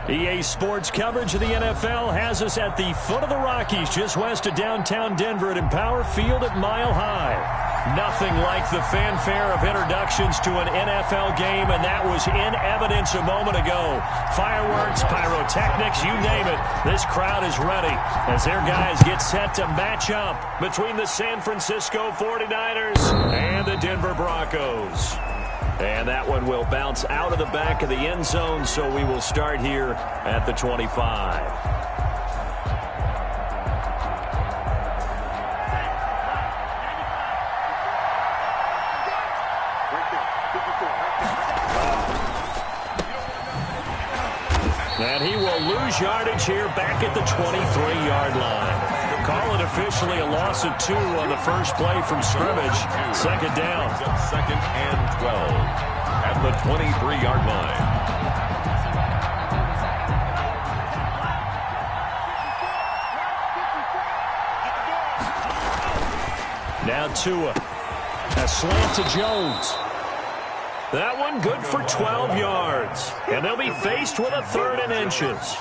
EA Sports coverage of the NFL has us at the foot of the Rockies, just west of downtown Denver at Empower Field at Mile High. Nothing like the fanfare of introductions to an NFL game, and that was in evidence a moment ago. Fireworks, pyrotechnics, you name it. This crowd is ready as their guys get set to match up between the San Francisco 49ers and the Denver Broncos. And that one will bounce out of the back of the end zone, so we will start here at the 25. And he will lose yardage here back at the 23-yard line. Call it officially a loss of 2 on the first play from scrimmage. Second down. Second and 12 at the 23-yard line. Now Tua. A slant to Jones. That one good for 12 yards. And they'll be faced with a 3rd and inches.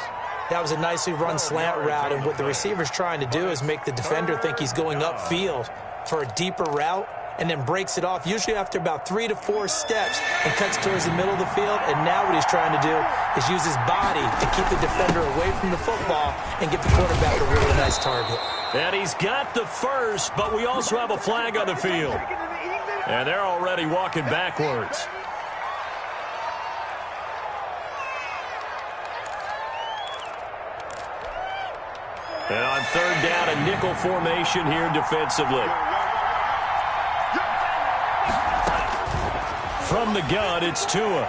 That was a nicely run slant route, and what the receiver's trying to do is make the defender think he's going upfield for a deeper route and then breaks it off, usually after about 3 to 4 steps, and cuts towards the middle of the field. And now what he's trying to do is use his body to keep the defender away from the football and get the quarterback a really nice target. And he's got the first, but we also have a flag on the field. And they're already walking backwards. And on 3rd down, a nickel formation here defensively. From the gun, it's Tua.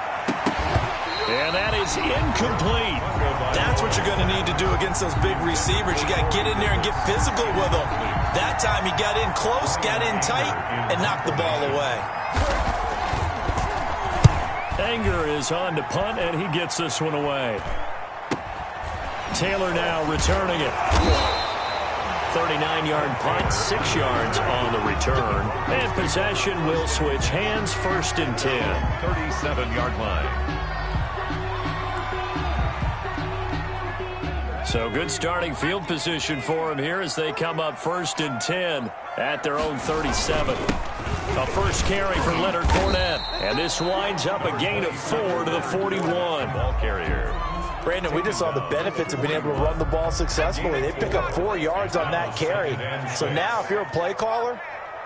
And that is incomplete. That's what you're going to need to do against those big receivers. You got to get in there and get physical with them. That time he got in close, got in tight, and knocked the ball away. Anger is on to punt, and he gets this one away. Taylor now returning it. 39-yard punt, 6 yards on the return. And possession will switch hands, 1st and 10. 37-yard line. So good starting field position for him here as they come up 1st and 10 at their own 37. A first carry for Leonard Fournette. And this winds up a gain of 4 to the 41. Ball carrier. Brandon, we just saw the benefits of being able to run the ball successfully. They pick up 4 yards on that carry. So now if you're a play caller,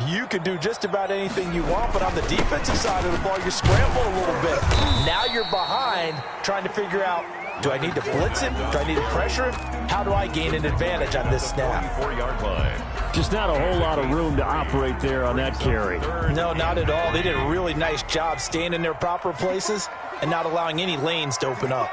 you can do just about anything you want, but on the defensive side of the ball, you scramble a little bit. Now you're behind trying to figure out, do I need to blitz him? Do I need to pressure him? How do I gain an advantage on this snap? 4-yard line. Just not a whole lot of room to operate there on that carry. No, not at all. They did a really nice job staying in their proper places and not allowing any lanes to open up.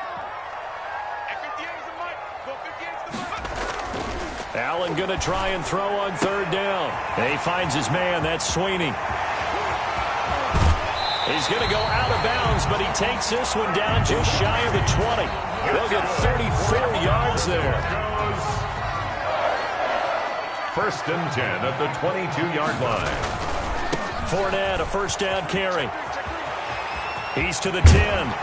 Allen going to try and throw on 3rd down. And he finds his man. That's Sweeney. He's going to go out of bounds, but he takes this one down just shy of the 20. They'll get 34 yards there. 1st and 10 at the 22-yard line. Fournette, a first down carry. He's to the 10.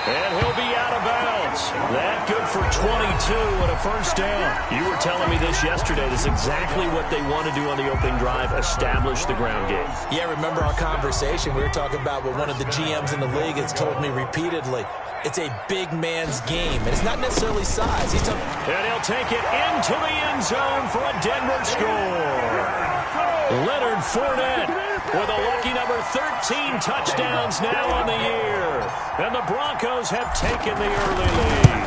And he'll be out of bounds. That good for 22 and a first down. You were telling me this yesterday. This is exactly what they want to do on the opening drive, establish the ground game. Yeah, remember our conversation? We were talking about what one of the GMs in the league has told me repeatedly. It's a big man's game, and it's not necessarily size. And he'll take it into the end zone for a Denver score. Leonard Fournette with a lucky number 13 touchdowns now on the year. And the Broncos have taken the early lead.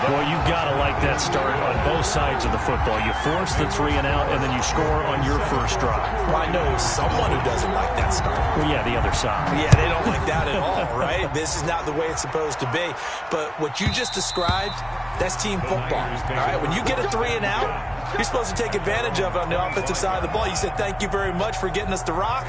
Well, you've got to like that start on both sides of the football. You force the 3 and out, and then you score on your first drive. Well, I know someone who doesn't like that start. Well, yeah, the other side. Yeah, they don't like that at all, right? This is not the way it's supposed to be. But what you just described, that's team football, all right? When you get a 3 and out, you're supposed to take advantage of it on the offensive side of the ball. You said, thank you very much for getting us the rock.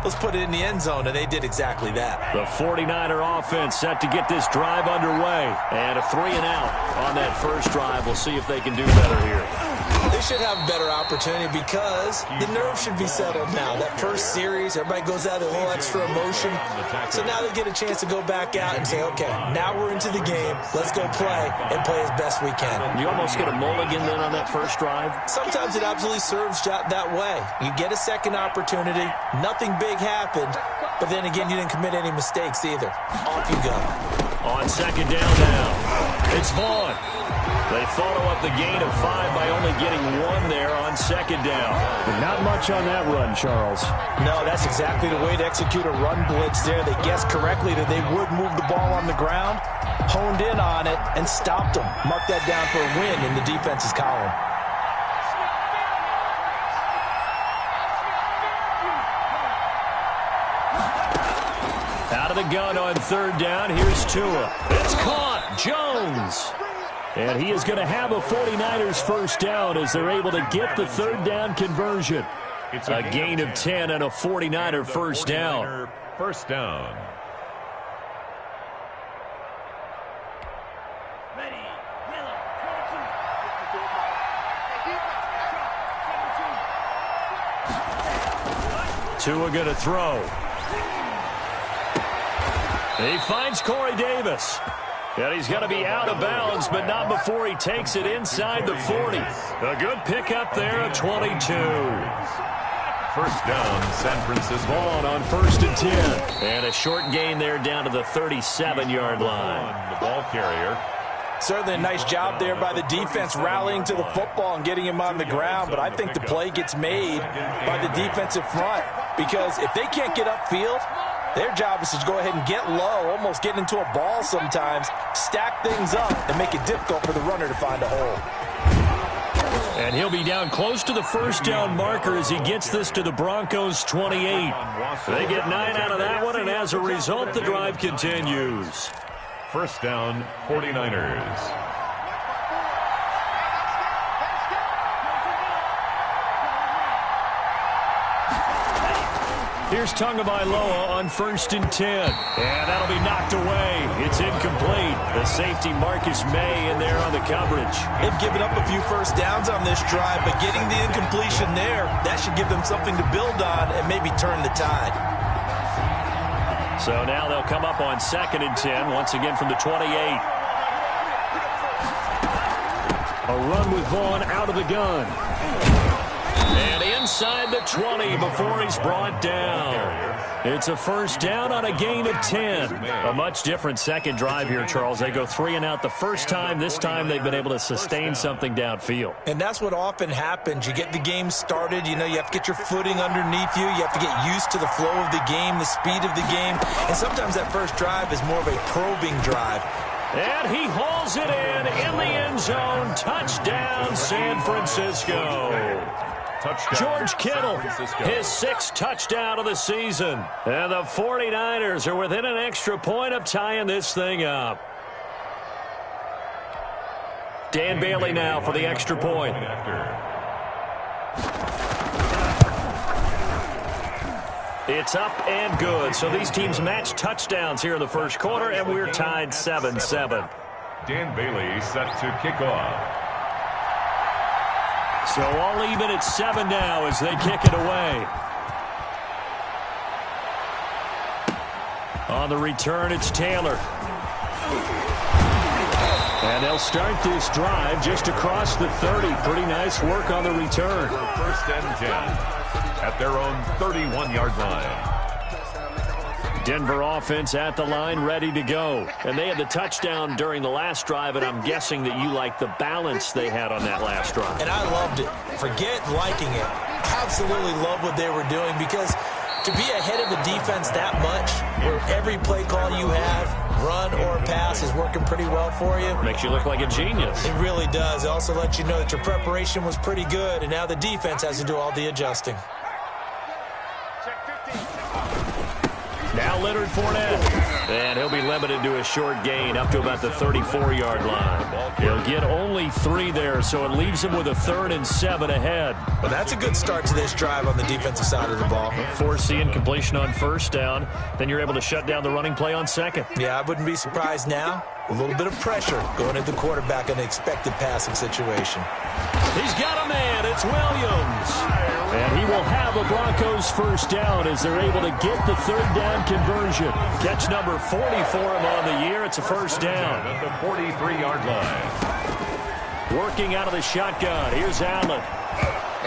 Let's put it in the end zone, and they did exactly that. The 49er offense set to get this drive underway. And a 3 and out on that first drive. We'll see if they can do better here. They They should have a better opportunity because the nerves should be settled now. That first series, everybody goes out with a little extra emotion. So now they get a chance to go back out and say, okay, now we're into the game. Let's go play and play as best we can. You almost get a mulligan then on that first drive? Sometimes it absolutely serves that way. You get a second opportunity. Nothing big happened. But then again, you didn't commit any mistakes either. Off you go. On second down now, it's Vaughn. They follow up the gain of 5 by only getting 1 there on second down. Not much on that run, Charles. No, that's exactly the way to execute a run blitz there. They guessed correctly that they would move the ball on the ground, honed in on it, and stopped them. Mark that down for a win in the defense's column. Out of the gun on third down. Here's Tua. It's caught. Jones. And he is going to have a 49ers first down as they're able to get the third down conversion. It's a gain of 10 and a 49er first down. First down. Tua going to throw. He finds Corey Davis. And he's going to be out of bounds, but not before he takes it inside the 40. A good pickup there at 22. First down, San Francisco. Vaughn on first and 10. And a short gain there down to the 37-yard line. The ball carrier. Certainly a nice job there by the defense rallying to the football and getting him on the ground, but I think the play gets made by the defensive front because if they can't get upfield, their job is to go ahead and get low, almost get into a ball sometimes, stack things up, and make it difficult for the runner to find a hole. And he'll be down close to the first down marker as he gets this to the Broncos 28. They get 9 out of that one, and as a result, the drive continues. First down, 49ers. Here's Tagovailoa on first and 10. And that'll be knocked away. It's incomplete. The safety Marcus May in there on the coverage. They've given up a few first downs on this drive, but getting the incompletion there, that should give them something to build on and maybe turn the tide. So now they'll come up on second and 10, once again from the 28. A run with Vaughn out of the gun. And inside the 20 before he's brought down. It's a first down on a gain of 10. A much different second drive here, Charles. They go 3 and out the first time. This time they've been able to sustain something downfield. And that's what often happens. You get the game started. You know, you have to get your footing underneath you. You have to get used to the flow of the game, the speed of the game. And sometimes that first drive is more of a probing drive. And he hauls it in the end zone. Touchdown, San Francisco. Touchdown. George Kittle, his 6th touchdown of the season. And the 49ers are within an extra point of tying this thing up. Dan Bailey now for the extra point. It's up and good. So these teams match touchdowns here in the first quarter, and we're tied 7-7. Dan Bailey set to kick off. So all even at 7 now as they kick it away. On the return, it's Taylor. And they'll start this drive just across the 30. Pretty nice work on the return. First and 10 at their own 31-yard line. Denver offense at the line, ready to go. And they had the touchdown during the last drive, and I'm guessing that you like the balance they had on that last drive. And I loved it. Forget liking it. Absolutely love what they were doing because to be ahead of the defense that much, where every play call you have, run or pass, is working pretty well for you. Makes you look like a genius. It really does. It also lets you know that your preparation was pretty good, and now the defense has to do all the adjusting. Now Now Leonard Fournette. And he'll be limited to a short gain up to about the 34-yard line. He'll get only 3 there, so it leaves him with a 3rd and 7 ahead. Well, that's a good start to this drive on the defensive side of the ball. Foreseeing completion on 1st down. Then you're able to shut down the running play on 2nd. Yeah, I wouldn't be surprised now. A little bit of pressure going into the quarterback in an expected passing situation. He's got a man. It's Williams. And he will have a Broncos 1st down as they're able to get the 3rd down conversion. Catch number 40 for him on the year. It's a 1st down. At the 43-yard line. Working out of the shotgun. Here's Allen.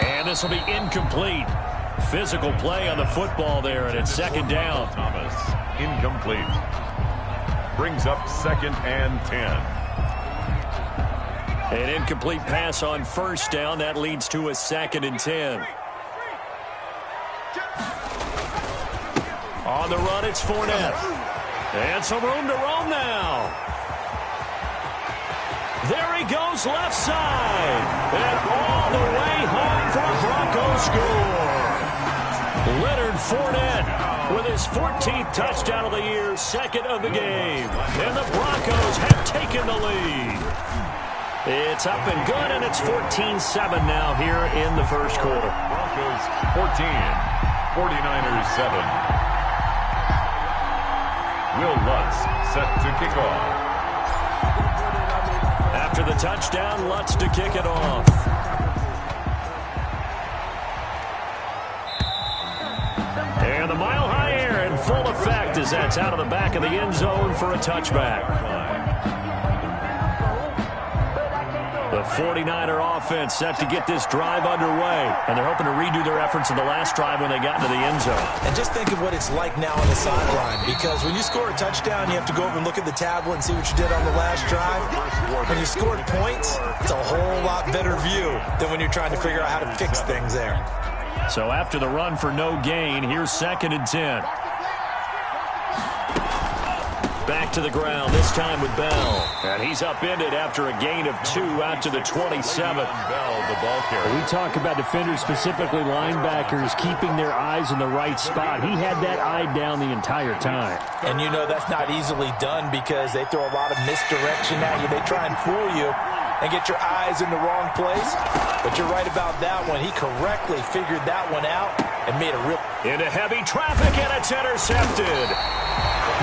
And this will be incomplete. Physical play on the football there, and it's 2nd down. Thomas, incomplete. Brings up 2nd and 10. An incomplete pass on 1st down. That leads to a 2nd and 10. On the run, it's Fournette. And some room to roam now. There he goes, left side. And all the way home for a Broncos score. Leonard Fournette with his 14th touchdown of the year, 2nd of the game. And the Broncos have taken the lead. It's up and good, and it's 14-7 now here in the 1st quarter. Broncos 14, 49ers 7. Will Lutz set to kick off. After the touchdown, Lutz to kick it off. And the mile-high air in full effect as that's out of the back of the end zone for a touchback. The 49er offense set to get this drive underway, and they're hoping to redo their efforts in the last drive when they got into the end zone. And just think of what it's like now on the sideline, because when you score a touchdown, you have to go over and look at the tablet and see what you did on the last drive. When you scored points, it's a whole lot better view than when you're trying to figure out how to fix things there. So after the run for no gain, here's 2nd and 10. Back to the ground, this time with Bell. And he's upended after a gain of 2 out to the 27. Bell, the ball carrier. We talk about defenders, specifically linebackers, keeping their eyes in the right spot. He had that eye down the entire time. And you know that's not easily done because they throw a lot of misdirection at you. They try and fool you and get your eyes in the wrong place. But you're right about that one. He correctly figured that one out and made a real... Into heavy traffic, and it's intercepted.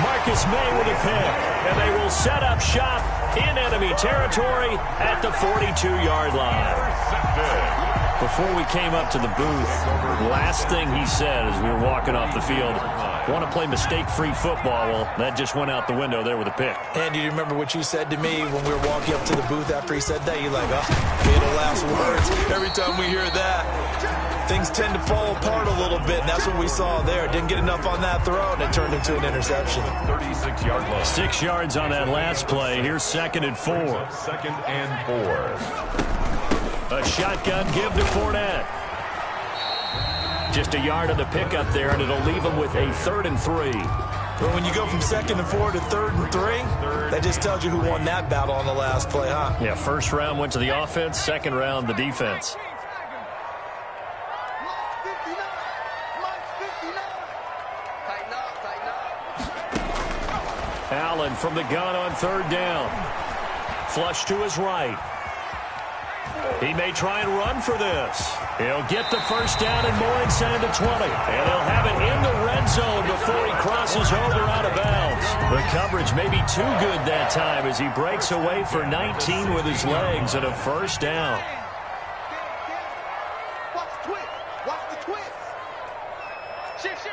Marcus May with a pick, and they will set up shop in enemy territory at the 42-yard line. Before we came up to the booth, last thing he said as we were walking off the field, want to play mistake-free football. Well, that just went out the window there with a pick. And do you remember what you said to me when we were walking up to the booth after he said that? You're like, oh, fatal last words. Every time we hear that, things tend to fall apart a little bit, and that's what we saw there. Didn't get enough on that throw, and it turned into an interception. 36-yard line. 6 yards on that last play. Here's 2nd and 4. 2nd and 4. A shotgun give to Fournette. Just a yard of the pickup there, and it'll leave him with a 3rd and 3. But when you go from 2nd and 4 to 3rd and 3, that just tells you who won that battle on the last play, huh? Yeah, 1st round went to the offense, 2nd round the defense. Allen from the gun on 3rd down. Flush to his right. He may try and run for this. He'll get the 1st down and more inside the 20. And he'll have it in the red zone before he crosses over out of bounds. The coverage may be too good that time as he breaks away for 19 with his legs and a 1st down. Watch the twist. Shift.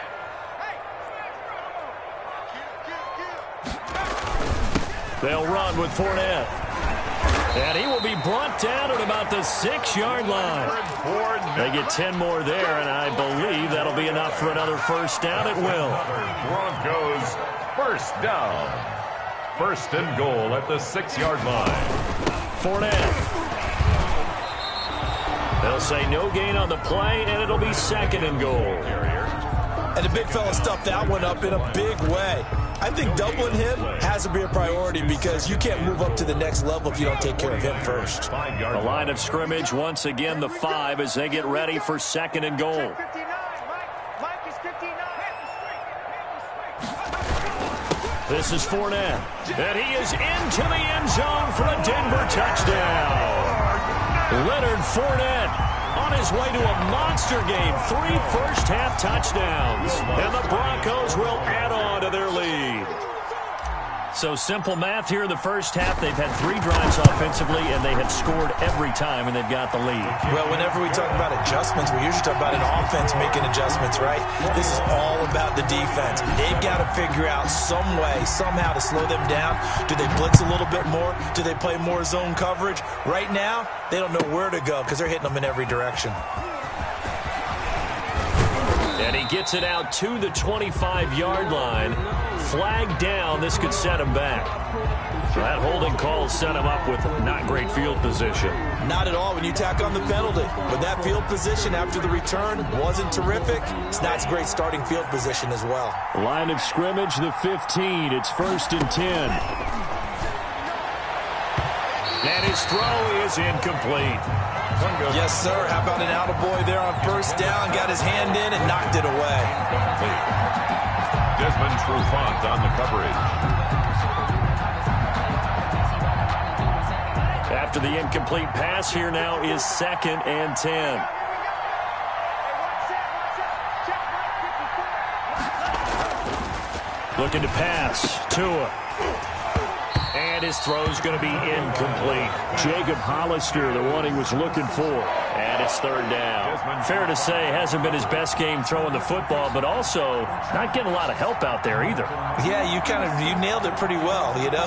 They'll run with Fournette. And he will be brought down at about the 6-yard line. They get 10 more there, and I believe that'll be enough for another 1st down. It will. Broncos 1st down. 1st and goal at the 6-yard line. Fournette. They'll say no gain on the play, and it'll be 2nd and goal. And the big fella stuffed that one up in a big way. I think doubling him has to be a priority because you can't move up to the next level if you don't take care of him first. The line of scrimmage, once again, the 5 as they get ready for 2nd and goal. This is Fournette. And he is into the end zone for a Denver touchdown. Leonard Fournette on his way to a monster game. 3 first-half touchdowns. And the Broncos will add on to their lead. So simple math here in the first half. They've had 3 drives offensively, and they have scored every time, and they've got the lead. Well, whenever we talk about adjustments, we usually talk about an offense making adjustments, right? This is all about the defense. They've got to figure out some way, somehow to slow them down. Do they blitz a little bit more? Do they play more zone coverage? Right now, they don't know where to go because they're hitting them in every direction. And he gets it out to the 25-yard line. Flag down. This could set him back. So that holding call set him up with not great field position. Not at all when you tack on the penalty. But that field position after the return wasn't terrific. It's not great starting field position as well. Line of scrimmage, the 15. It's 1st and 10. And his throw is incomplete. Yes, sir. How about an attaboy there on 1st down? Got his hand in and knocked it away. Desmond Trufant on the coverage. After the incomplete pass, here now is 2nd and 10. Looking to pass. Tua. And his throw's going to be incomplete. Jacob Hollister, the one he was looking for. And it's 3rd down. Fair to say, hasn't been his best game throwing the football, but also not getting a lot of help out there either. Yeah, you nailed it pretty well, you know.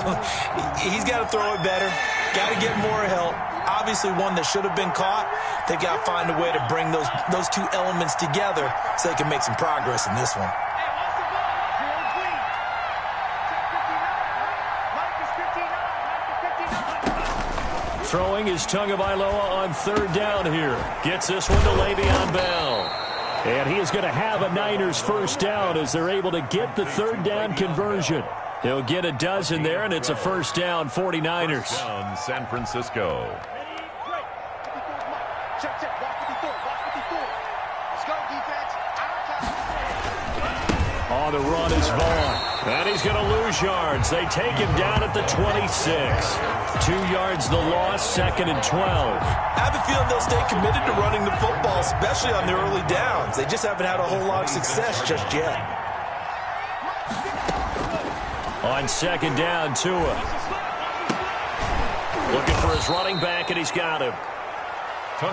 He's got to throw it better. Got to get more help. Obviously one that should have been caught. They've got to find a way to bring those 2 elements together so they can make some progress in this one. Throwing is Tagovailoa on 3rd down here. Gets this one to Le'Veon Bell. And he is going to have a Niners 1st down as they're able to get the 3rd down conversion. He'll get a dozen there, and it's a 1st down 49ers. Down San Francisco. On the run is Vaughn. And he's going to lose yards. They take him down at the 26. 2 yards the loss, 2nd and 12. I have a feeling they'll stay committed to running the football, especially on their early downs. They just haven't had a whole lot of success just yet. On 2nd down, Tua. Looking for his running back, and he's got him.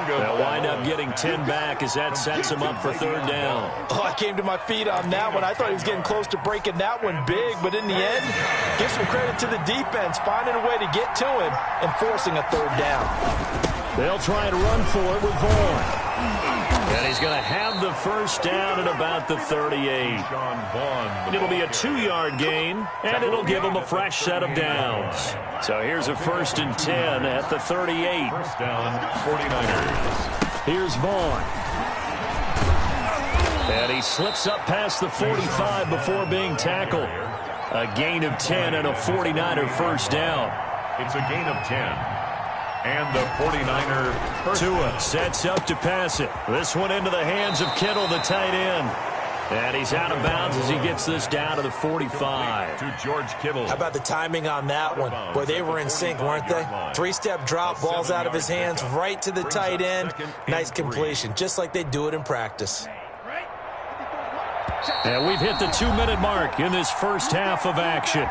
They'll wind up getting 10 back as that sets him up for 3rd down. Oh, I came to my feet on that one. I thought he was getting close to breaking that one big, but in the end, give some credit to the defense, finding a way to get to him and forcing a 3rd down. They'll try and run for it with Vaughn. And he's going to have the 1st down at about the 38. It'll be a 2-yard gain, and it'll give him a fresh set of downs. So here's a 1st and 10 at the 38. 1st down, 49ers. Here's Vaughn. And he slips up past the 45 before being tackled. A gain of 10 and a 49er 1st down. It's a gain of 10. And the 49er Tua sets up to pass it. This one into the hands of Kittle, the tight end. And he's out of bounds as he gets this down to the 45. To George Kittle. How about the timing on that one? Boy, they were in sync, weren't they? 3-step drop, balls out of his hands, right to the tight end. Nice completion, just like they do it in practice. And we've hit the 2-minute mark in this first half of action.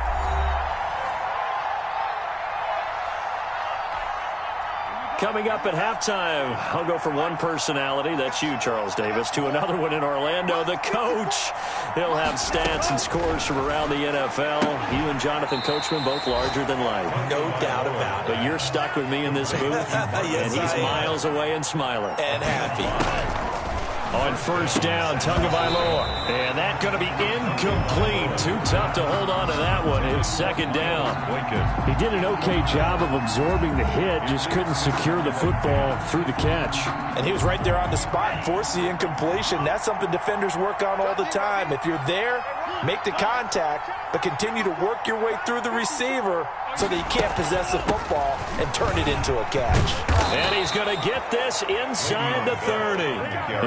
Coming up at halftime, I'll go from one personality, that's you, Charles Davis, to another one in Orlando, the coach. He'll have stats and scores from around the NFL. You and Jonathan Coachman, both larger than life. No doubt about it. But you're stuck with me in this booth, yes, and he's miles away and smiling. And happy. On 1st down, Tagovailoa. And that's going to be incomplete. Too tough to hold on to that one. It's 2nd down. He did an okay job of absorbing the hit, just couldn't secure the football through the catch. And he was right there on the spot and forced the incompletion. That's something defenders work on all the time. If you're there, make the contact, but continue to work your way through the receiver so that he can't possess the football and turn it into a catch. And he's going to get this inside the 30.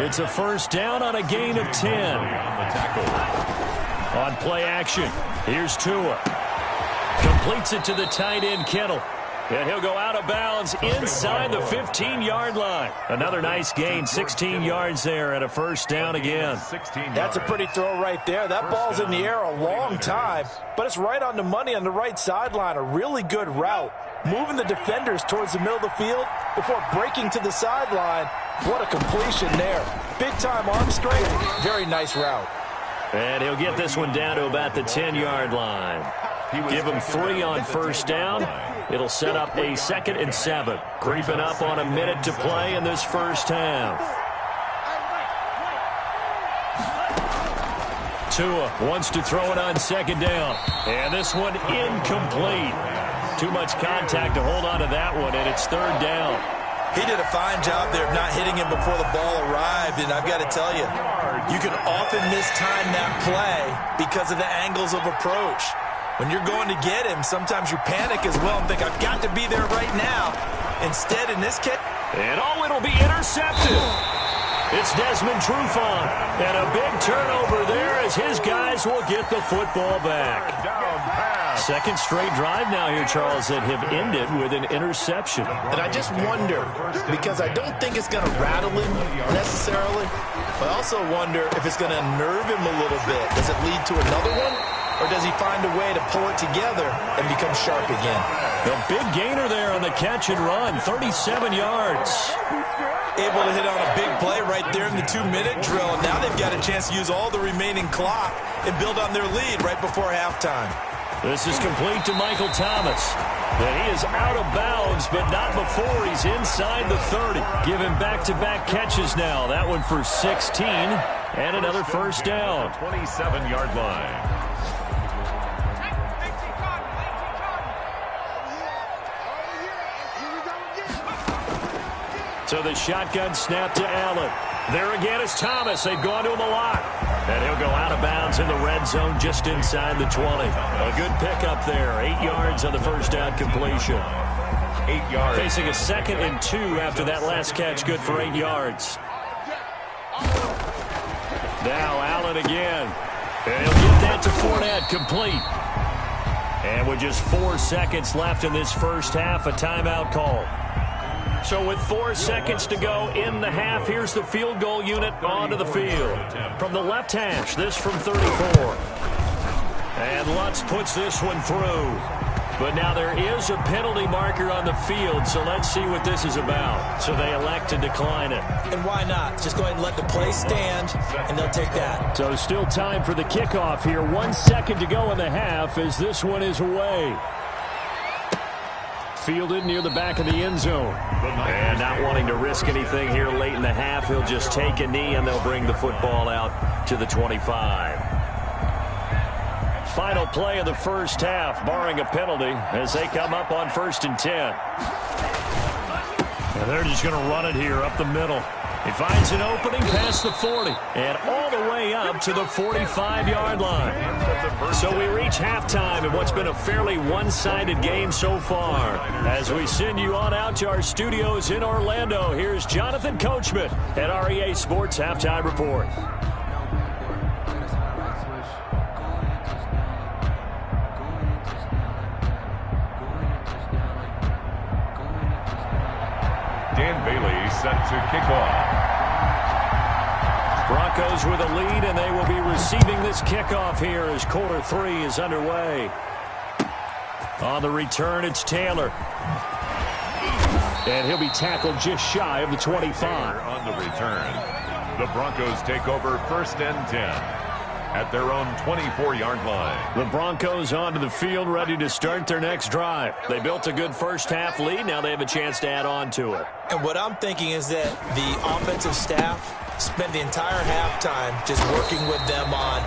It's a 1st down on a gain of 10. On play action, here's Tua. Completes it to the tight end, Kittle. And he'll go out of bounds inside the 15-yard line. Another nice gain, 16 yards there and a first down again. That's a pretty throw right there. That ball's in the air a long time, but it's right on the money on the right sideline. A really good route. Moving the defenders towards the middle of the field before breaking to the sideline. What a completion there. Big-time arm strength. Very nice route. And he'll get this one down to about the 10-yard line. Give him 3 on first down. It'll set up a 2nd and 7. Creeping up on a minute to play in this first half. Tua wants to throw it on 2nd down. And this one incomplete. Too much contact to hold on to that one, and it's 3rd down. He did a fine job there of not hitting him before the ball arrived, and I've got to tell you, you can often mistime that play because of the angles of approach. When you're going to get him, sometimes you panic as well and think, I've got to be there right now. Instead, in this case... And it'll be intercepted. It's Desmond Trufant. And a big turnover there as his guys will get the football back. 2nd straight drive now here, Charles, that have ended with an interception. And I just wonder, because I don't think it's going to rattle him necessarily, but I also wonder if it's going to unnerve him a little bit. Does it lead to another one? Or does he find a way to pull it together and become sharp again? The big gainer there on the catch and run, 37 yards. Able to hit on a big play right there in the 2-minute drill. Now they've got a chance to use all the remaining clock and build on their lead right before halftime. This is complete to Michael Thomas. And he is out of bounds, but not before he's inside the 30. Give him back-to-back catches now. That one for 16 and another first down. 27-yard line. So the shotgun snap to Allen. There again is Thomas. They've gone to him a lot. And he'll go out of bounds in the red zone just inside the 20. A good pickup there. 8 yards on the first down completion. 8 yards. Facing a 2nd and 2 after that last catch. Good for 8 yards. Now Allen again. And he'll get that to Fournette, complete. And with just 4 seconds left in this first half, a timeout call. So with 4 seconds to go in the half, here's the field goal unit onto the field. From the left hash, this from 34. And Lutz puts this one through. But now there is a penalty marker on the field, so let's see what this is about. So they elect to decline it. And why not? Just go ahead and let the play stand, and they'll take that. So still time for the kickoff here. 1 second to go in the half as this one is away. Fielded near the back of the end zone. And not wanting to risk anything here late in the half, he'll just take a knee and they'll bring the football out to the 25. Final play of the first half, barring a penalty, as they come up on 1st and 10. And they're just going to run it here up the middle. He finds an opening past the 40 and all the way up to the 45-yard line. So we reach halftime in what's been a fairly one-sided game so far. As we send you on out to our studios in Orlando, here's Jonathan Coachman at REA Sports Halftime Report. Dan Bailey set to kick off. Broncos with a lead, and they will be receiving this kickoff here as quarter 3 is underway. On the return, it's Taylor. And he'll be tackled just shy of the 25. On the return, the Broncos take over 1st and 10 at their own 24-yard line. The Broncos onto the field, ready to start their next drive. They built a good first half lead. Now they have a chance to add on to it. And what I'm thinking is that the offensive staff spent the entire halftime just working with them on,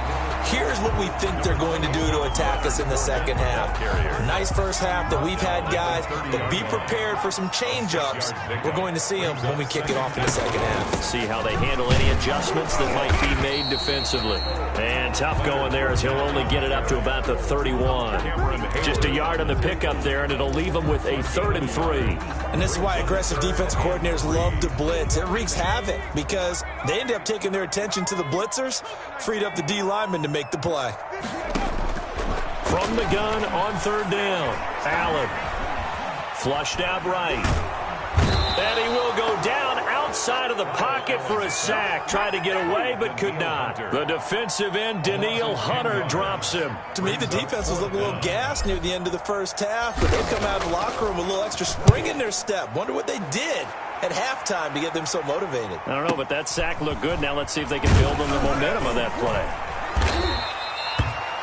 here's what we think they're going to do to attack us in the second half. Nice first half that we've had, guys, but be prepared for some change-ups. We're going to see them when we kick it off in the second half. See how they handle any adjustments that might be made defensively. And tough going there as he'll only get it up to about the 31. Just a yard on the pickup there, and it'll leave him with a 3rd and 3. And this is why aggressive defensive coordinators love to blitz. It wreaks havoc because they end up taking their attention to the blitzers, freed up the D linemen to make the play. From the gun on third down, Allen. Flushed out right. And he will go down outside of the pocket for a sack. Tried to get away, but could not. The defensive end, Danielle Hunter, drops him. To me, the defense was looking a little gassed near the end of the first half, but they've come out of the locker room with a little extra spring in their step. Wonder what they did at halftime to get them so motivated. I don't know, but that sack looked good. Now let's see if they can build on the momentum of that play.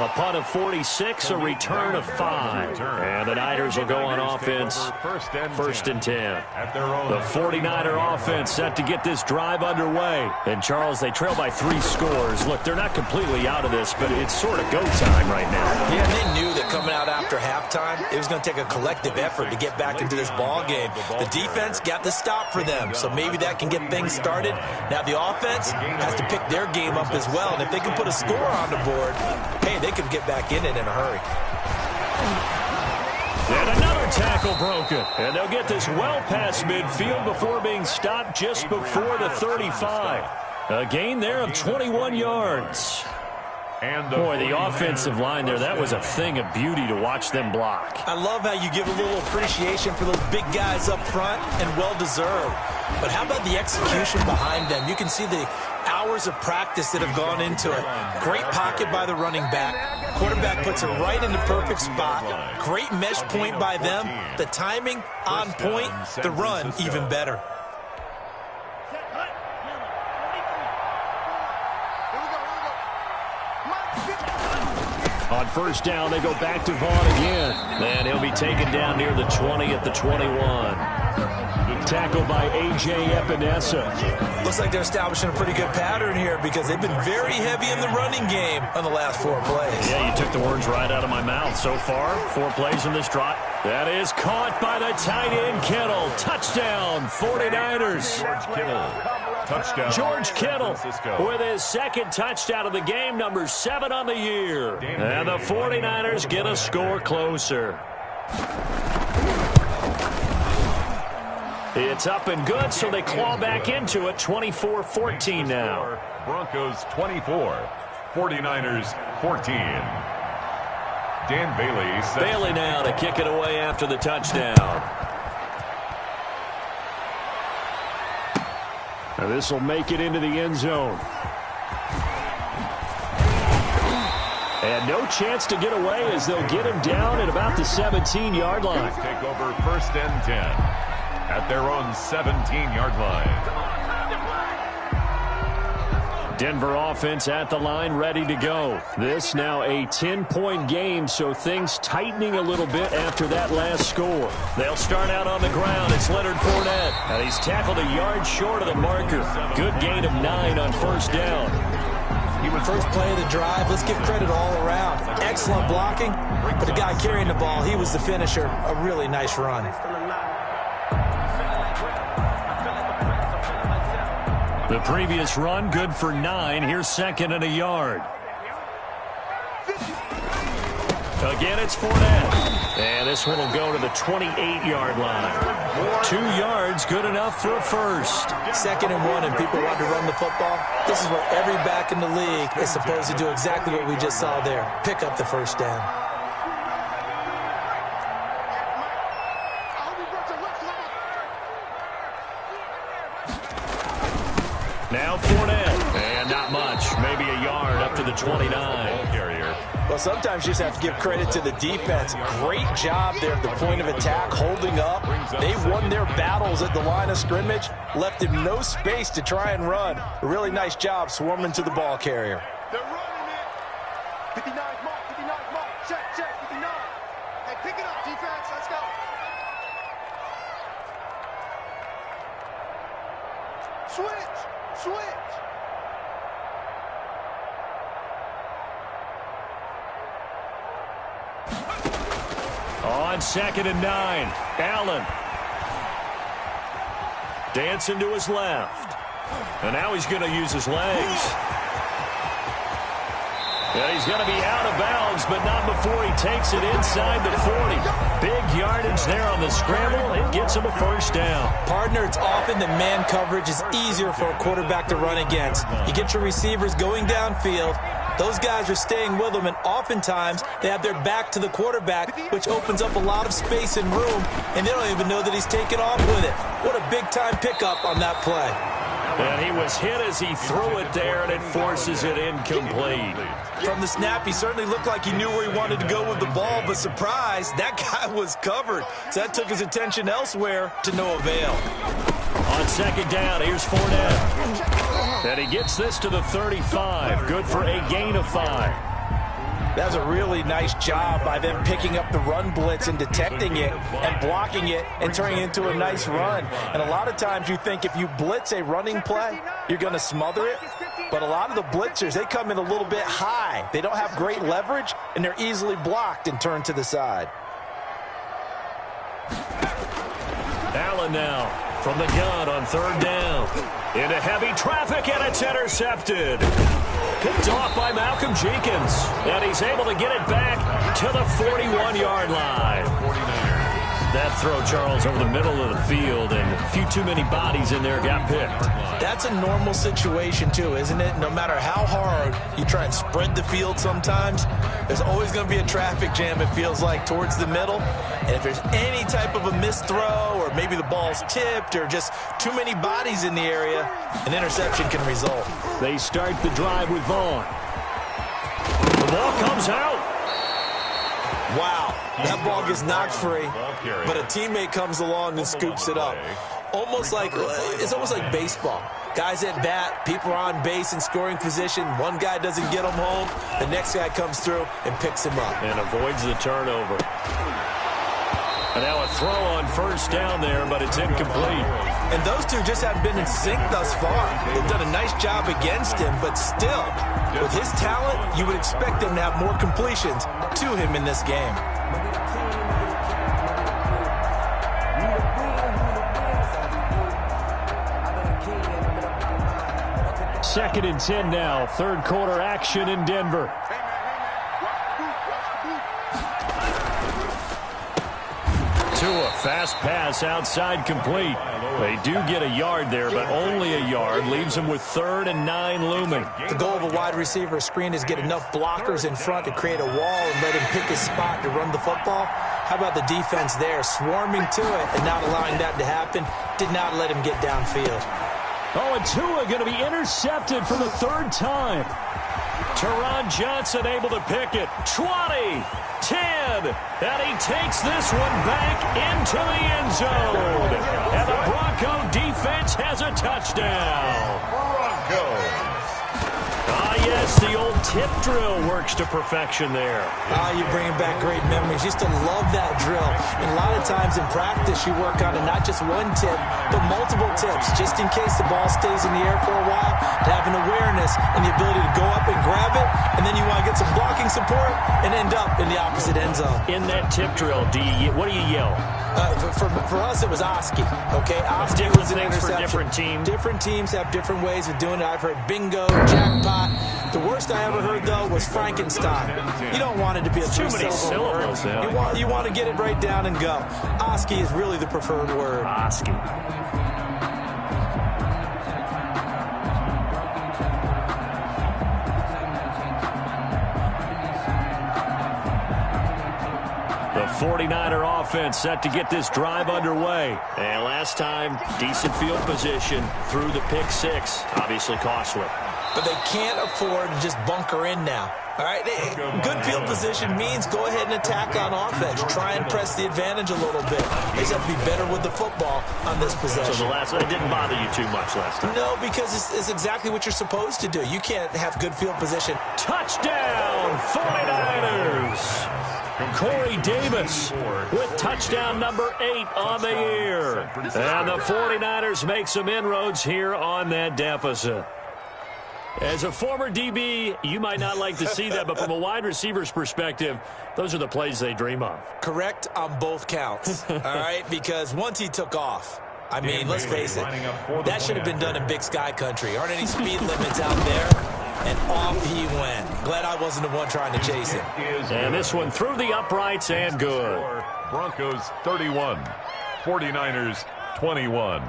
A punt of 46, a return of 5. And the Niners will go on offense first and 10. The 49er offense set to get this drive underway. And, Charles, they trail by 3 scores. Look, they're not completely out of this, but it's sort of go time right now. Yeah, they knew that coming out after halftime, it was going to take a collective effort to get back into this ball game. The defense got the stop for them, so maybe that can get things started. Now the offense has to pick their game up as well, and if they can put a score on the board, hey, they can get back in it in a hurry. And another tackle broken. And they'll get this well past midfield before being stopped just before the 35. A gain there of 21 yards. Boy, the offensive line there, that was a thing of beauty to watch them block. I love how you give a little appreciation for those big guys up front, and well-deserved. But how about the execution behind them? You can see the hours of practice that have gone into it. Great pocket by the running back. Quarterback puts it right in the perfect spot. Great mesh point by them. The timing on point. The run even better. On first down, they go back to Vaughn again. And he'll be taken down near the 20 at the 21. Tackled by A.J. Epinesa. Looks like they're establishing a pretty good pattern here because they've been very heavy in the running game on the last 4 plays. Yeah, you took the words right out of my mouth. So far, 4 plays in this drive. That is caught by the tight end, Kittle. Touchdown, 49ers. George Kittle. Touchdown. George Kittle with his second touchdown of the game, number 7 on the year. And the 49ers get a score closer. It's up and good, so they claw back into it, 24-14 now. Broncos 24, 49ers 14. Dan Bailey sets Bailey now to kick it away after the touchdown. Now this will make it into the end zone. And no chance to get away as they'll get him down at about the 17-yard line. take over first and 10 at their own 17-yard line. Denver offense at the line, ready to go. This now a 10-point game, so things tightening a little bit after that last score. They'll start out on the ground. It's Leonard Fournette. And he's tackled a yard short of the marker. Good gain of 9 on first down. First play of the drive, let's give credit all around. Excellent blocking, but the guy carrying the ball, he was the finisher. A really nice run. The previous run, good for 9. Here's second and a yard. Again, it's Fournette. And this one will go to the 28-yard line. 2 yards, good enough for a first. Second and 1, and people want to run the football. This is where every back in the league is supposed to do exactly what we just saw there. Pick up the first down. Now Fournette. And not much. Maybe a yard up to the 29. Well, sometimes you just have to give credit to the defense. Great job there at the point of attack, holding up. They won their battles at the line of scrimmage, left him no space to try and run. A really nice job swarming to the ball carrier. They're running it. 59 mark, 59 mark. Check, 59. Hey, pick it up, defense. Let's go. Switch. On second and 9, Allen. Dancing to his left. And now he's going to use his legs. And he's going to be out of bounds, but not before he takes it inside the 40. Big yardage there on the scramble. It gets him a first down. Partner, it's often that man coverage is easier for a quarterback to run against. You get your receivers going downfield. Those guys are staying with them, and oftentimes they have their back to the quarterback, which opens up a lot of space and room, and they don't even know that he's taken off with it. What a big-time pickup on that play. And he was hit as he threw it there, and it forces it incomplete. From the snap, he certainly looked like he knew where he wanted to go with the ball, but surprise, that guy was covered. So that took his attention elsewhere to no avail. On second down, here's Fournette. And he gets this to the 35. Good for a gain of 5. That was a really nice job by them picking up the run blitz and detecting it and blocking it and turning it into a nice run. And a lot of times you think if you blitz a running play, you're going to smother it. But a lot of the blitzers, they come in a little bit high. They don't have great leverage, and they're easily blocked and turned to the side. Allen now from the gun on third down. Into heavy traffic, and it's intercepted. Picked off by Malcolm Jenkins. And he's able to get it back to the 41-yard line. That throw, Charles, over the middle of the field, and a few too many bodies in there got picked. That's a normal situation, too, isn't it? No matter how hard you try and spread the field sometimes, there's always going to be a traffic jam, it feels like, towards the middle. And if there's any type of a missed throw, or maybe the ball's tipped, or just too many bodies in the area, an interception can result. They start the drive with Vaughn. The ball comes out. Wow, that ball gets knocked free, but a teammate comes along and scoops it up. It's almost like baseball. Guys at bat, people are on base in scoring position. One guy doesn't get them home. The next guy comes through and picks him up. And avoids the turnover. And now a throw on first down there, but it's incomplete. And those two just haven't been in sync thus far. They've done a nice job against him, but still, with his talent, you would expect them to have more completions to him in this game. Second and 10 now. Third quarter action in Denver. A fast pass outside complete. They do get a yard there, but only a yard. Leaves them with 3rd and 9 looming. The goal of a wide receiver screen is get enough blockers in front to create a wall and let him pick his spot to run the football. How about the defense there, swarming to it and not allowing that to happen? Did not let him get downfield. Oh, and Tua going to be intercepted for the 3rd time. Teron Johnson able to pick it. 20. 10, and he takes this one back into the end zone. And the Bronco defense has a touchdown. Broncos. Yes, the old tip drill works to perfection there. You're bringing back great memories. Used to love that drill. And a lot of times in practice, you work on it, not just one tip, but multiple tips, just in case the ball stays in the air for a while, to have an awareness and the ability to go up and grab it, and then you want to get some blocking support and end up in the opposite end zone. In that tip drill, what do you yell? For us, it was Oski. Okay, Oski different was an things interception. for different teams. Different teams have different ways of doing it. I've heard bingo, jackpot. The worst I ever heard, though, was Frankenstein. You don't want it to be a too many syllables. You want to get it right down and go. Oski is really the preferred word. Oski. The 49er offense set to get this drive underway. And last time, decent field position through the pick 6. Obviously costly. But they can't afford to just bunker in now. All right, good field position means go ahead and attack on offense. Try and press the advantage a little bit. They just have to be better with the football on this possession. So it didn't bother you too much last time? No, because it's exactly what you're supposed to do. You can't have good field position. Touchdown, 49ers! Corey Davis with touchdown number 8 on the year. And the 49ers make some inroads here on that deficit. As a former DB, you might not like to see that, but from a wide receiver's perspective, those are the plays they dream of. Correct on both counts, all right? Because once he took off, I mean, let's face it, that should have been done in Big Sky Country. Aren't any speed limits out there? And off he went. Glad I wasn't the one trying to chase him. And this one through the uprights and good. Broncos 31, 49ers 21.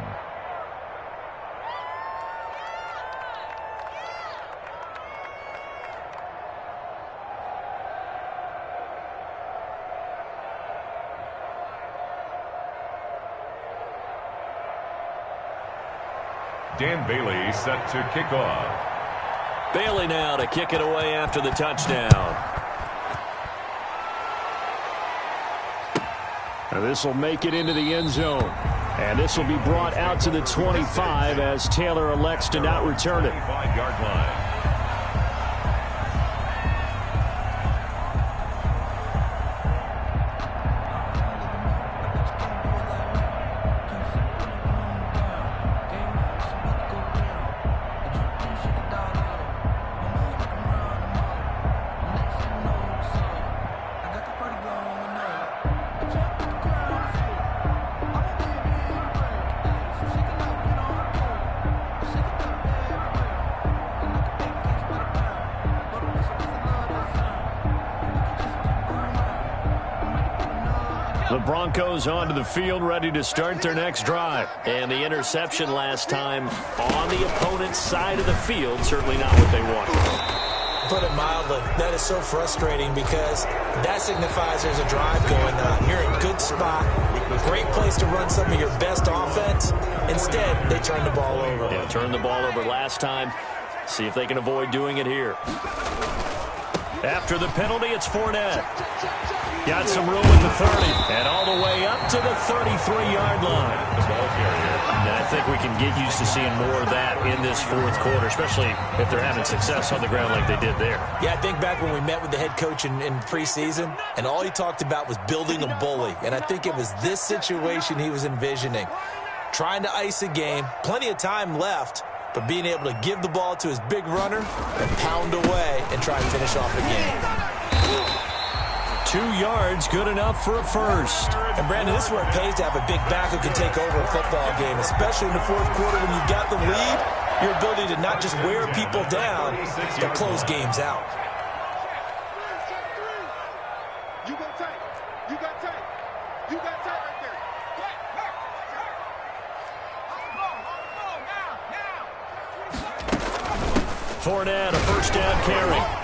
Dan Bailey set to kick off. Bailey now to kick it away after the touchdown. This will make it into the end zone. And this will be brought out to the 25 as Taylor elects to not return it. 5-yard line. The Broncos onto the field, ready to start their next drive. And the interception last time on the opponent's side of the field, certainly not what they wanted. Put it mildly, that is so frustrating because that signifies there's a drive going on. You're in a good spot, great place to run some of your best offense. Instead, they turn the ball over. Yeah, turned the ball over last time. See if they can avoid doing it here. After the penalty, it's Fournette. Got some room at the 30, and all the way up to the 33-yard line. The ball carrier. And I think we can get used to seeing more of that in this fourth quarter, especially if they're having success on the ground like they did there. Yeah, I think back when we met with the head coach in preseason, and all he talked about was building a bully. And I think it was this situation he was envisioning. Trying to ice a game, plenty of time left, but being able to give the ball to his big runner and pound away and try and finish off the game. 2 yards, good enough for a first. And, Brandon, this is where it pays to have a big back who can take over a football game, especially in the fourth quarter when you've got the lead. Your ability to not just wear people down, but close games out. You go tight. You got tight. You got tight right there. Fournette, a first down carry.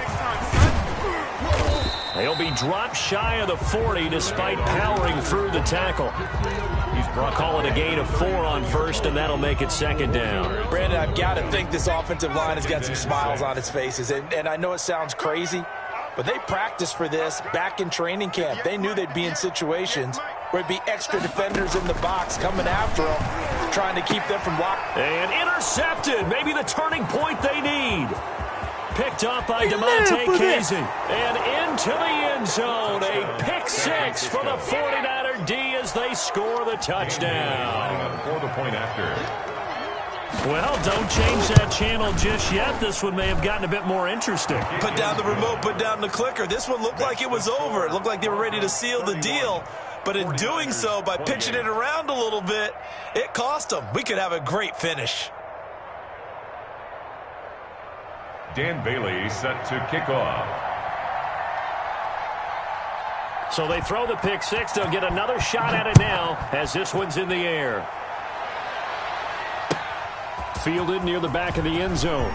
He'll be dropped shy of the 40 despite powering through the tackle. He's calling a gain of 4 on first, and that'll make it second down. Brandon, I've got to think this offensive line has got some smiles on its faces. And I know it sounds crazy, but they practiced for this back in training camp. They knew they'd be in situations where it'd be extra defenders in the box coming after them, trying to keep them from blocking. And intercepted. Maybe the turning point they need. Picked up by DeMonte Casey. And into the end zone. A pick 6 for the 49er D as they score the touchdown. For the point after. Well, don't change that channel just yet. This one may have gotten a bit more interesting. Put down the remote, put down the clicker. This one looked like it was over. It looked like they were ready to seal the deal. But in doing so, by pitching it around a little bit, it cost them. We could have a great finish. Dan Bailey set to kick off. So they throw the pick 6. They'll get another shot at it now as this one's in the air. Fielded near the back of the end zone.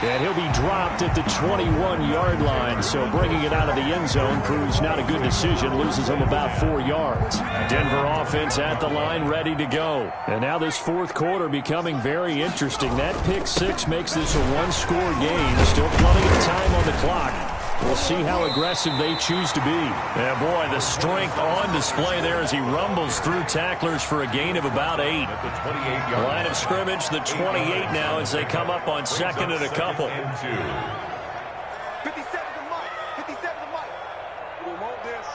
And he'll be dropped at the 21-yard line, so bringing it out of the end zone proves not a good decision, loses him about 4 yards. Denver offense at the line, ready to go. And now this fourth quarter becoming very interesting. That pick 6 makes this a one-score game. Still plenty of time on the clock. We'll see how aggressive they choose to be. Yeah, boy, the strength on display there as he rumbles through tacklers for a gain of about 8. At the 28-yard Line of scrimmage, the 28 now as they come up on second and a couple. 57 to Mike. 57 to Mike. We want this.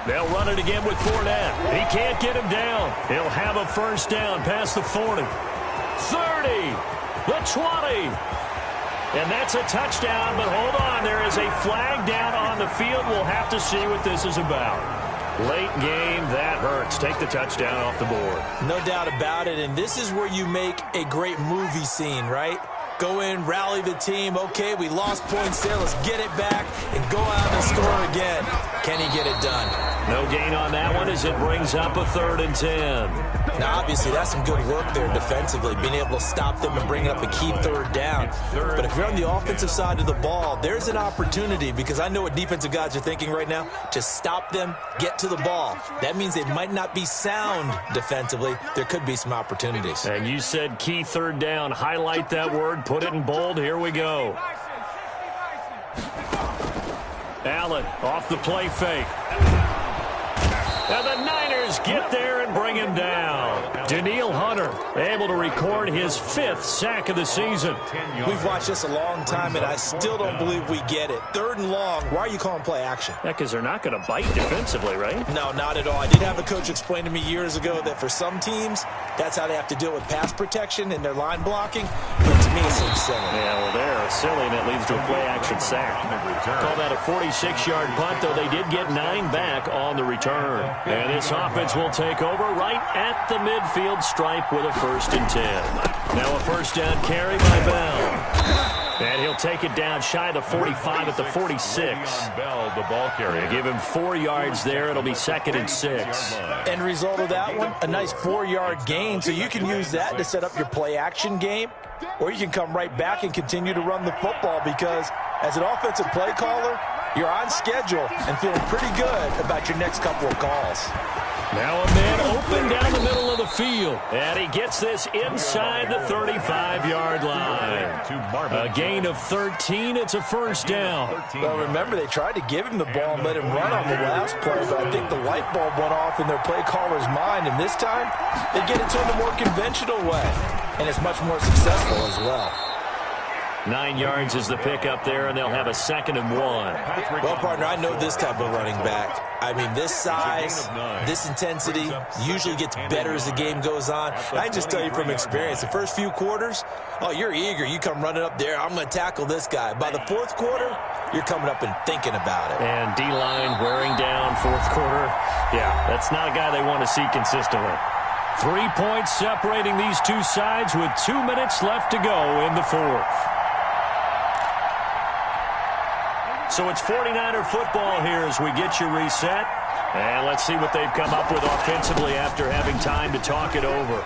They'll run it again with Fournette. He can't get him down. He'll have a first down past the 40. 30. The 20. And that's a touchdown, but hold on. There is a flag down on the field. We'll have to see what this is about. Late game, that hurts. Take the touchdown off the board. No doubt about it, and this is where you make a great movie scene, right? Go in, rally the team. Okay, we lost points there. Let's get it back and go out and score again. Can he get it done? No gain on that one as it brings up a 3rd and 10. Now, obviously, that's some good work there defensively, being able to stop them and bring up a key 3rd down. But if you're on the offensive side of the ball, there's an opportunity, because I know what defensive guys are thinking right now, to stop them, get to the ball. That means they might not be sound defensively. There could be some opportunities. And you said key 3rd down. Highlight that word, put it in bold. Here we go. Allen off the play fake. And the Niners get there and bring him down. Danielle Hunter able to record his 5th sack of the season. We've watched this a long time, and I still don't believe we get it. 3rd and long, why are you calling play action? Yeah, because they're not going to bite defensively, right? No, not at all. I did have a coach explain to me years ago that for some teams, that's how they have to deal with pass protection and their line blocking. But to me, it seems silly. Yeah, well, they're silly, and it leads to a play-action sack. Call that a 46-yard punt, though they did get 9 back on the return. And this offense will take over right at the midfield stripe with a 1st and 10. Now a 1st down carry by Bell. And he'll take it down shy of the 45 at the 46. Bell, the ball carrier. Give him 4 yards there. It'll be 2nd and 6. End result of that one, a nice 4-yard gain, so you can use that to set up your play-action game, or you can come right back and continue to run the football, because as an offensive play caller, you're on schedule and feeling pretty good about your next couple of calls. Now a man open down the middle of the field. And he gets this inside the 35-yard line. A gain of 13. It's a 1st down. Well, remember, they tried to give him the ball and let him run on the last play, but I think the light bulb went off in their play caller's mind, and this time they get it to him the more conventional way, and it's much more successful as well. 9 yards is the pickup there, and they'll have a 2nd and 1. Well, partner, I know this type of running back. I mean, this size, this intensity usually gets better as the game goes on. I can just tell you from experience, the first few quarters, oh, you're eager. You come running up there, I'm going to tackle this guy. By the 4th quarter, you're coming up and thinking about it. And D-line wearing down 4th quarter. Yeah, that's not a guy they want to see consistently. 3 points separating these two sides with 2 minutes left to go in the 4th. So it's 49er football here as we get you reset. And let's see what they've come up with offensively after having time to talk it over.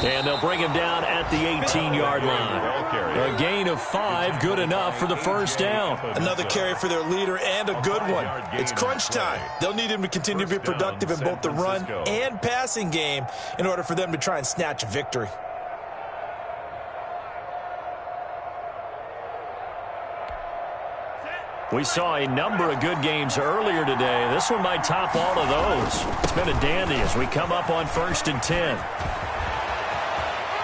And they'll bring him down at the 18-yard line. A gain of 5, good enough for the 1st down. Another carry for their leader, and a good one. It's crunch time. They'll need him to continue to be productive in both the run and passing game in order for them to try and snatch a victory. We saw a number of good games earlier today. This one might top all of those. It's been a dandy as we come up on 1st and 10.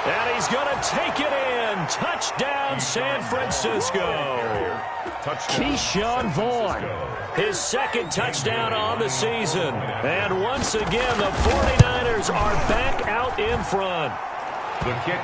And he's going to take it in. Touchdown, San Francisco. Keyshawn Vaughn, his 2nd touchdown on the season. And once again, the 49ers are back out in front.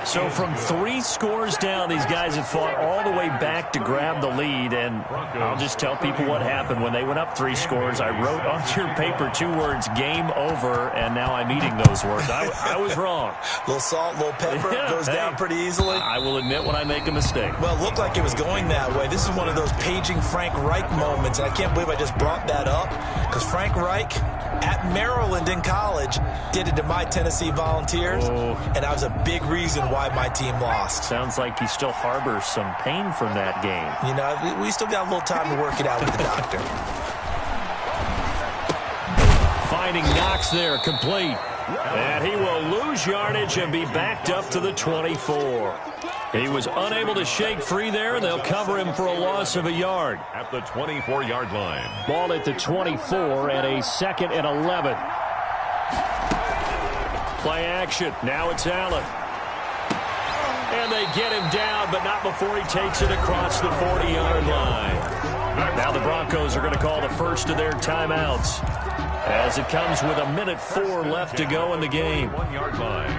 So from 3 scores down, these guys have fought all the way back to grab the lead. And I'll just tell people what happened. When they went up 3 scores, I wrote on your paper 2 words, game over, and now I'm eating those words. I was wrong. A little salt, a little pepper, goes down pretty easily. I will admit when I make a mistake. Well, it looked like it was going that way. This is one of those paging Frank Reich moments, and I can't believe I just brought that up, because Frank Reich at Maryland in college did it to my Tennessee Volunteers, and I was a big reason why my team lost. Sounds like he still harbors some pain from that game. You know, we still got a little time to work it out with the doctor. Finding Knox there, complete. And he will lose yardage and be backed up to the 24. He was unable to shake free there, and they'll cover him for a loss of a yard. At the 24-yard line. Ball at the 24 and a 2nd and 11. Play action. Now it's Allen. And they get him down, but not before he takes it across the 40-yard line. Now the Broncos are going to call the first of their timeouts as it comes with 1:04 left to go in the game. 1-yard line.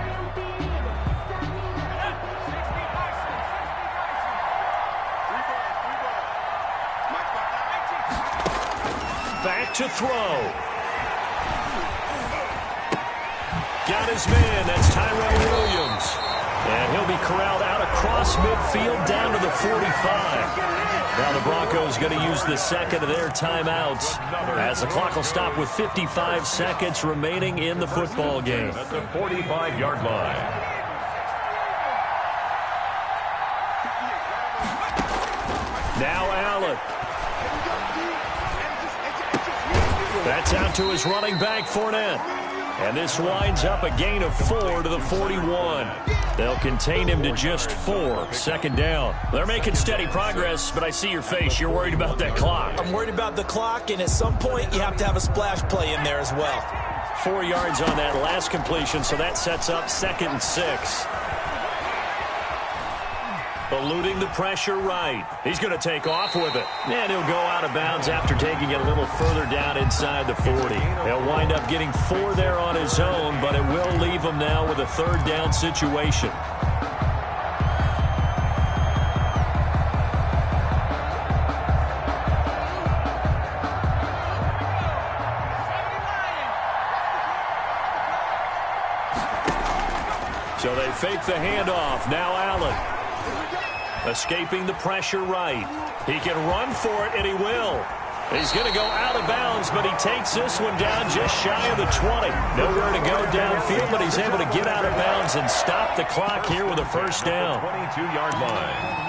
Back to throw. Got his man. That's Tyrell Williams. And he'll be corralled out across midfield down to the 45. Now the Broncos going to use the second of their timeouts as the clock will stop with 55 seconds remaining in the football game. At the 45-yard line. Now Allen. That's out to his running back, Fournette. And this winds up a gain of 4 to the 41. They'll contain him to just 4. Second down. They're making steady progress, but I see your face. You're worried about that clock. I'm worried about the clock, and at some point you have to have a splash play in there as well. 4 yards on that last completion, so that sets up 2nd and 6. Eluding the pressure right. He's going to take off with it. And he'll go out of bounds after taking it a little further down inside the 40. He'll wind up getting 4 there on his own, but it will leave him now with a 3rd down situation. So they fake the handoff. Now Allen. Escaping the pressure right. He can run for it, and he will. He's going to go out of bounds, but he takes this one down just shy of the 20. Nowhere to go downfield, but he's able to get out of bounds and stop the clock here with a 1st down. 22-yard line.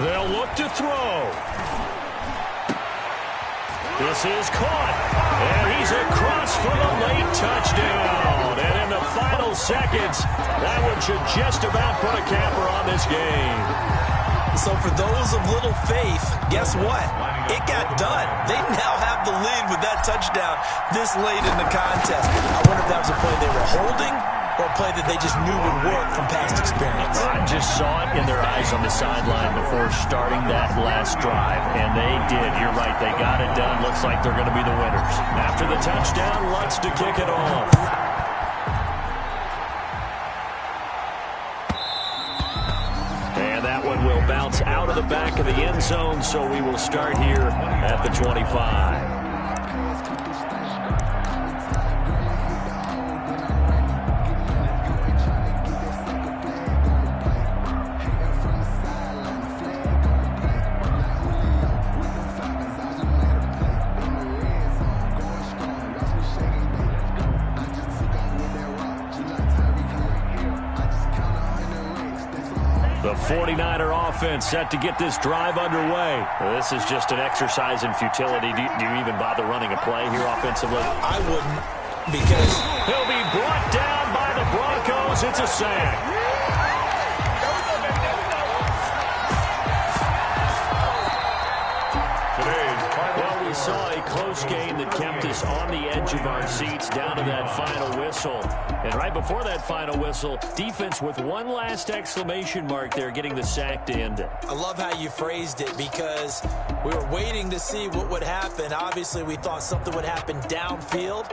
They'll look to throw. This is caught. And he's across for the late touchdown. And in the final seconds, that one should just about put a capper on this game. So for those of little faith, guess what? It got done. They now have the lead with that touchdown this late in the contest. I wonder if that was a play they were holding or a play that they just knew would work from past experience. I just saw it in their eyes on the sideline before starting that last drive, and they did. You're right. They got it done. Looks like they're going to be the winners. After the touchdown, Lutz to kick it off. And that one will bounce out of the back of the end zone, so we will start here at the 25. The 49er offense set to get this drive underway. This is just an exercise in futility. Do you even bother running a play here offensively? I wouldn't, because he'll be brought down by the Broncos. It's a sack. Well, we saw a close game that kept us on the edge of our seats down to that final whistle. And right before that final whistle, defense with one last exclamation mark there, getting the sack to end it. I love how you phrased it, because we were waiting to see what would happen. Obviously, we thought something would happen downfield.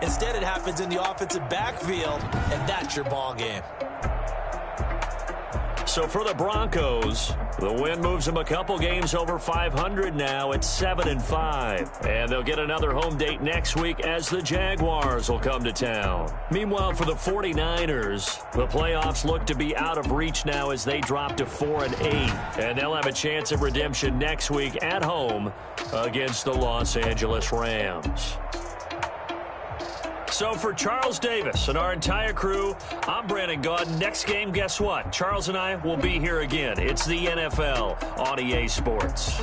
Instead, it happens in the offensive backfield, and that's your ball game. So for the Broncos, the win moves them a couple games over 500 now at 7-5. And they'll get another home date next week as the Jaguars will come to town. Meanwhile, for the 49ers, the playoffs look to be out of reach now as they drop to 4-8. And they'll have a chance of redemption next week at home against the Los Angeles Rams. So for Charles Davis and our entire crew, I'm Brandon Gaudin. Next game, guess what? Charles and I will be here again. It's the NFL on EA Sports.